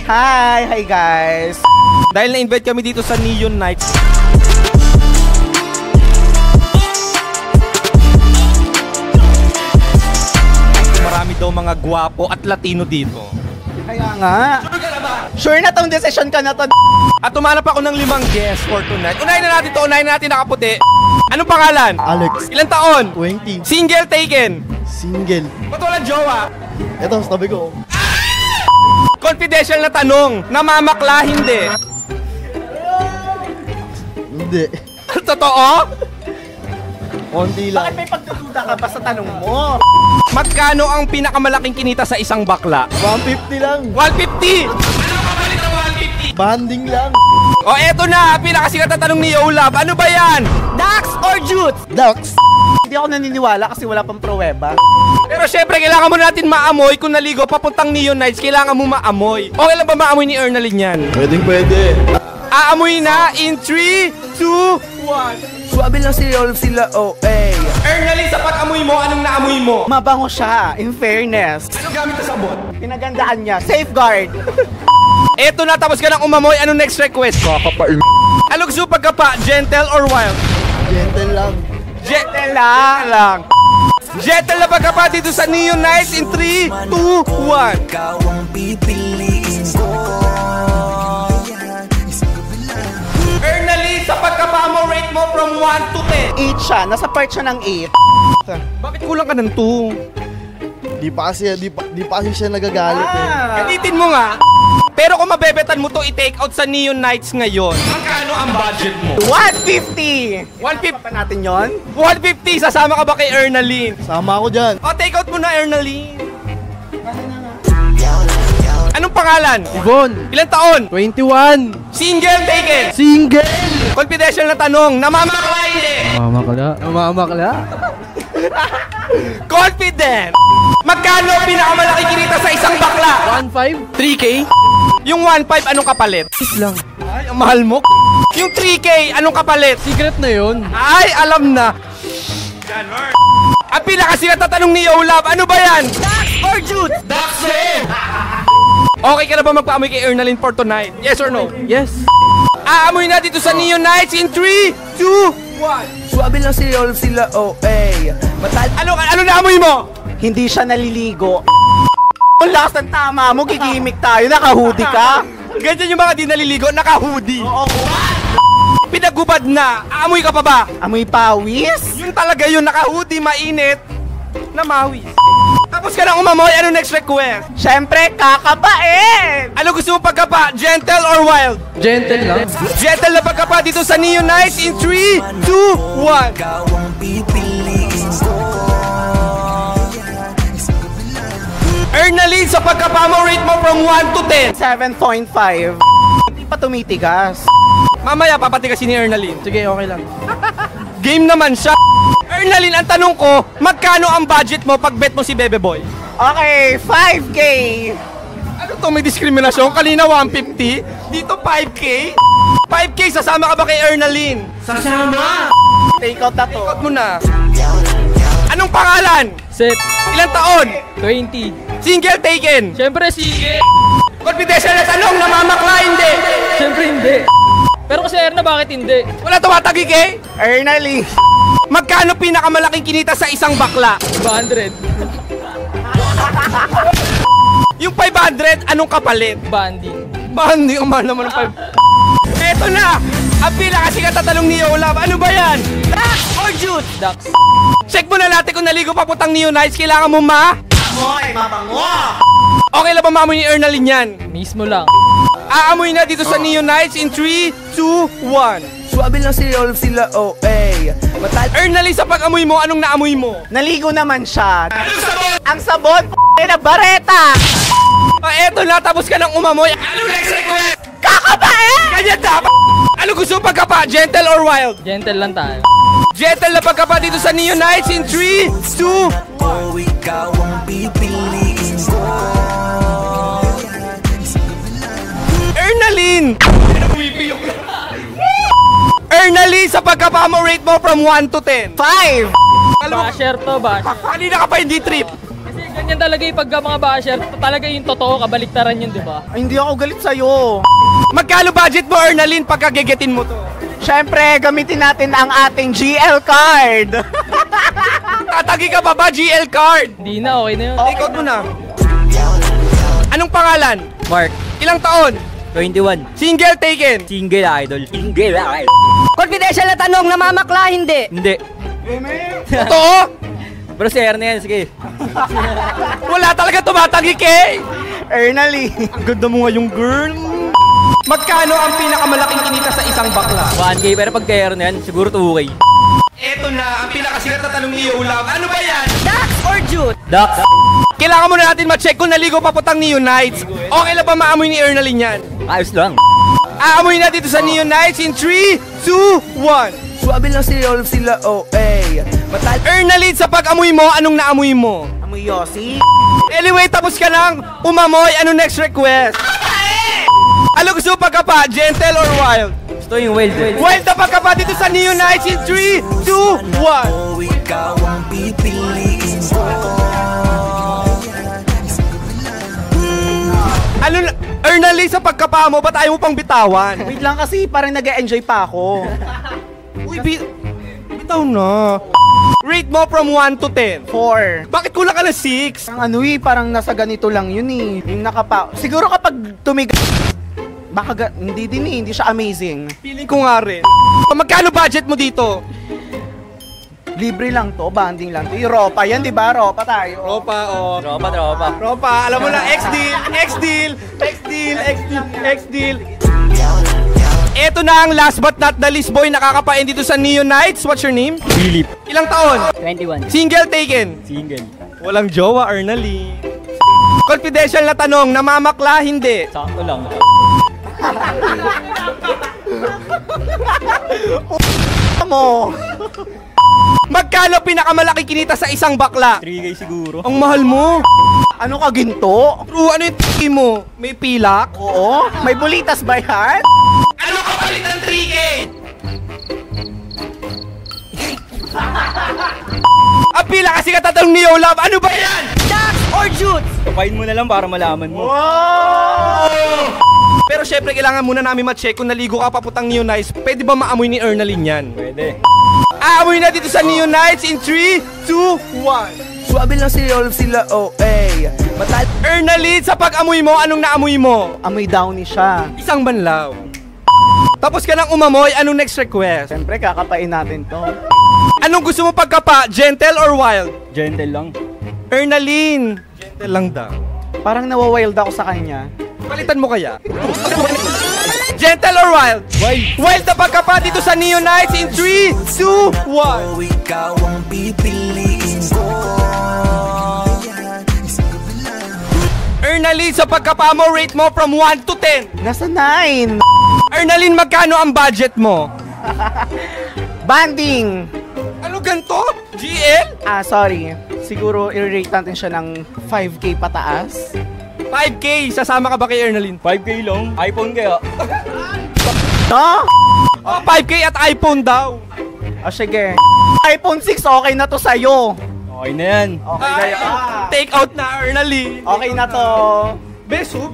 Hi! Hi guys! Dahil na-invite kami dito sa Neon Nights. Marami daw mga gwapo at Latino dito. Kaya nga. Sure ka na ba? Sure na tong decision ka na to. At tumanap ako ng 5 guests for tonight. Unahin na natin to, unahin na natin nakaputi. Anong pangalan? Alex. Ilang taon? 20. Single taken? Single. Ba't walang jowa? Ito, sabi ko. Confidential na tanong, namamakla hindi? Hindi. Totoo? Konti lang. Bakit may pagdududa ka pa sa tanong mo? Magkano ang pinakamalaking kinita sa isang bakla? 150 lang. 150! Ano kapalit ng 150? Banding lang. O eto na, pinakasikat na tanong ni Yolab. Ano ba yan? Dax or Jutes? Dax. Hindi ako naniniwala kasi wala pang pruweba. Pero syempre, kailangan mo natin maamoy. Kung naligo papuntang Neon Nights, kailangan mo maamoy. Okay lang ba maamoy ni Ernalyn yan? Pwedeng pwede. Aamoy na in 3, 2, 1. Suwabe lang sila OA. Ernalyn, sa pag-amoy mo, anong naamoy mo? Mabango siya, in fairness. Ano gamit na sabon? Pinagandaan niya, safeguard. Eto na, tapos ka nang umamoy. Anong next request? Kakapain. Ano gusto pagkapa? Gentle or wild? Gentle lang. Gentle lang. Gentle na pagkapa dito sa Neon Nights in 3, 2, 1. Ikaw ang pipiliin ko. Ernalyn, sa pagkapa mo, rate mo from 1 to 10. 8 siya, nasa part siya ng 8. Bakit kulang ka ng 2? Di pa kasi siya nagagalit eh. Kalitin mo nga. Pero kung mabebetan mo to i-take out sa Neon Nights ngayon, magkano ang budget mo? 150! 150 Pa natin yon? 150, sasama ka ba kay Ernalyn? Sama ako dyan. O, take out mo na, Ernalyn. Anong pangalan? Yvonne. Ilang taon? 21. Single taken. Single. Confidential na tanong, namamakla hindi. Mamamakla. Confident. Magkano ang pinakamalaki kinita sa isang bakla? 1.5. 3K? Yung 1.5, anong kapalit? Lang. Ay, ang mahal mo. Yung 3K, anong kapalit? Secret na yun. Ay, alam na. Ang pinakasikat na tanong ni Yolab, ano ba yan? Dax or Jutes? Dax din! Okay ka na ba magpaamoy kay Ernalyn for tonight? Yes or no? Yes. Aamoy na dito sa Neon Nights in 3, 2, 1. Suwabe lang sila OA. Ano na amoy mo? Hindi siya naliligo. Ang last ng tama mo, gigimik tayo, naka-hoodie ka. Ganyan yung mga di naliligo, naka-hoodie. Oo. Pinagubad na, aamoy ka pa ba? Amoy pawis? Yun talaga yun, naka-hoodie, mainit, na mawis. Tapos ka nang umamoy, ano next request? Siyempre, kakabain! Ano gusto mo pagkapa? Gentle or wild? Gentle lang. Gentle na pagkapa dito sa Neon Nights in 3, 2, 1. Ikaw ang pipiliin ko. Ernalyn, sa pagkapa mo, rate mo from 1 to 10. 7.5. Hindi pa tumitigas. Mamaya, papatigasin ni Ernalyn. Sige, okay lang. Game naman siya. Ernalyn, ang tanong ko, magkano ang budget mo pag bet mo si Bebe Boy? Okay, 5K. Ano to, may diskriminasyon? Kanina 150, dito 5K? 5K, sasama ka ba kay Ernalyn? Sasama! Take out na to. Ikot mo na. Anong pangalan? Set Ilang taon? 20. Single taken? Siyempre sige. Confidential na tanong, namamakla hindi? Siyempre hindi. Pero kasi Erna, bakit hindi? Wala tumatagig eh? Ernalyn. Magkano pinakamalaking kinita sa isang bakla? 200. Yung 500, anong kapalit? Banding. Bandi, ang mahal naman ng 5. Eto na! Ang pinakasikat na tanong ni Yolab, ano ba yan? Dax or Jutes? Dax. Check mo na natin kung naligo papuntang Neon Nights, kailangan mo Amoy, mabango! Okay lang ba maamoy ni Ernalyn yan? Mismo lang. Aamoy na dito sa Neon Nights in 3, 2, 1. Suwabe lang sila OA. Ernalyn, sa pag-amoy mo, anong naamoy mo? Naligo naman siya. Ang sabon, na bareta! Eto na, tapos ka nang umamoy. Ano next request? Kakabain! Ganyan dapat! Ano gusto mo pagkapa? Gentle or wild? Gentle lang tayo. Gentle na pagkapa dito sa Neon Nights in 3, 2, Oh, ikaw ang pipiliin ko. Ernalyn! Ernalyn, sa pagkapa mo, rate mo from 1 to 10. 5! Alam mo, Basher to, basher. kanina ka pa hindi trip. Kasi Ganyan talaga yung pagka mga basher, talaga yung totoo, kabaliktaran yun, di ba? Ay, hindi ako galit sa'yo. Magkano budget mo, Ernalyn, pagka gegetin mo to? Siyempre, gamitin natin ang ating GL card. Tatagi ka pa ba, GL card? Hindi na, okay na yun. Take out mo na. Anong pangalan? Mark, Ilang taon? 21. Single taken? Single idol. Single idol. Confidential na tanong, namamakla, hindi. Hindi. Totoo? Bro, si Erna yan. Sige. Wala talaga tumatagi, Kay. Ernally. Ang ganda mo ngayong girl. Magkano ang pinakamalaking kinita sa isang bakla? 1K, pero pag kay Erna yan, siguro 2K. Eto na, ang pinakasikat na tanong ni Ulam. Ano ba yan? Dax or Jute? Dax. Kailangan muna natin ma-check kung naligo pa putang Neon Nights. Okay lang ba maamoy ni Ernalyn yan? Ayos lang. Aamoy na dito sa Neon Nights in 3, 2, 1. Swabe lang sila, oh, ey. Ernalyn, sa pag-amoy mo, anong naamoy mo? Amoy Yossi. Anyway, tapos ka lang umamoy. Ano next request? Ano gusto mo pagkapa? Gentle or wild? Gusto yung wild. Wild na pagkapa dito sa Neon Nights in 3, 2, 1. Oh, ikaw ang pipiliin ko. Ano na, Ernalyn, sa pagkapa mo, ba't ayaw mo pang bitawan? Wait lang kasi parang nag-e-enjoy pa ako. Uy, bitaw na. Rate mo from 1 to 10. 4. Bakit kulang ka na 6? Ang ano parang nasa ganito lang yun eh. Yung nakapa... Siguro kapag tumiga... Baka hindi din eh, hindi siya amazing. Feeling ko nga rin. Magkano budget mo dito? Libre lang to, banding lang to. Europa yan, di ba? Europa tayo. Ropa, oh. Tropa. Ropa, alam mo na, X-deal. Eto na ang last but not the least boy nakakapain dito sa Neon Nights. What's your name? Philip. Ilang taon? 21. Single taken? Single. Walang jowa, Ernalyn. Confidential na tanong, namamakla, hindi. Sakto lang. Mo. Magkano pinakamalaki kinita sa isang bakla? 3K siguro. Ang mahal mo. Ano ka ginto? True, ano yung t***i mo? May pilak? Oo. May bulitas ba yan? Ano kapalit ng 3K? Ang pila kasi katatanong ni Olaf, ano ba yan? Dax or Jute? Kapain mo na lang para malaman mo. Pero syempre kailangan muna namin ma-check kung naligo ka paputang Neon Nights. Pwede ba maamoy ni Ernalyn yan? Pwede. Aamoy na dito sa Neon Nights in 3, 2, 1. Swabe lang sila, oh, ey. Ernalyn, sa pag-amoy mo, anong naamoy mo? Amoy downy siya. Isang banlaw. Tapos ka nang umamoy, anong next request? Siyempre, kakapain natin to. Anong gusto mo pagkapa? Gentle or wild? Gentle lang. Ernalyn, gentle lang daw. Parang nawawild ako sa kanya. Palitan mo kaya? Gentle or wild? Wild. Wild na pagkapa dito sa Neon Nights in 3, 2, 1. Oh, ikaw ang pipiliin ko. Ernalyn, sa pagkapa mo, rate mo from 1 to 10. Nasa 9. Ernalyn, magkano ang budget mo? Banding. Ano ganito? GL? Sorry. Siguro i-rate natin siya ng 5K pataas. 5K, sasama ka ba kay Ernalyn? 5K lang. iPhone kaya. No? Oh, 5K at iPhone daw. O sige. iPhone 6, okay na to sa'yo. Okay na yan. Okay na yun. Take out na, Ernalyn. Okay na to. Beso.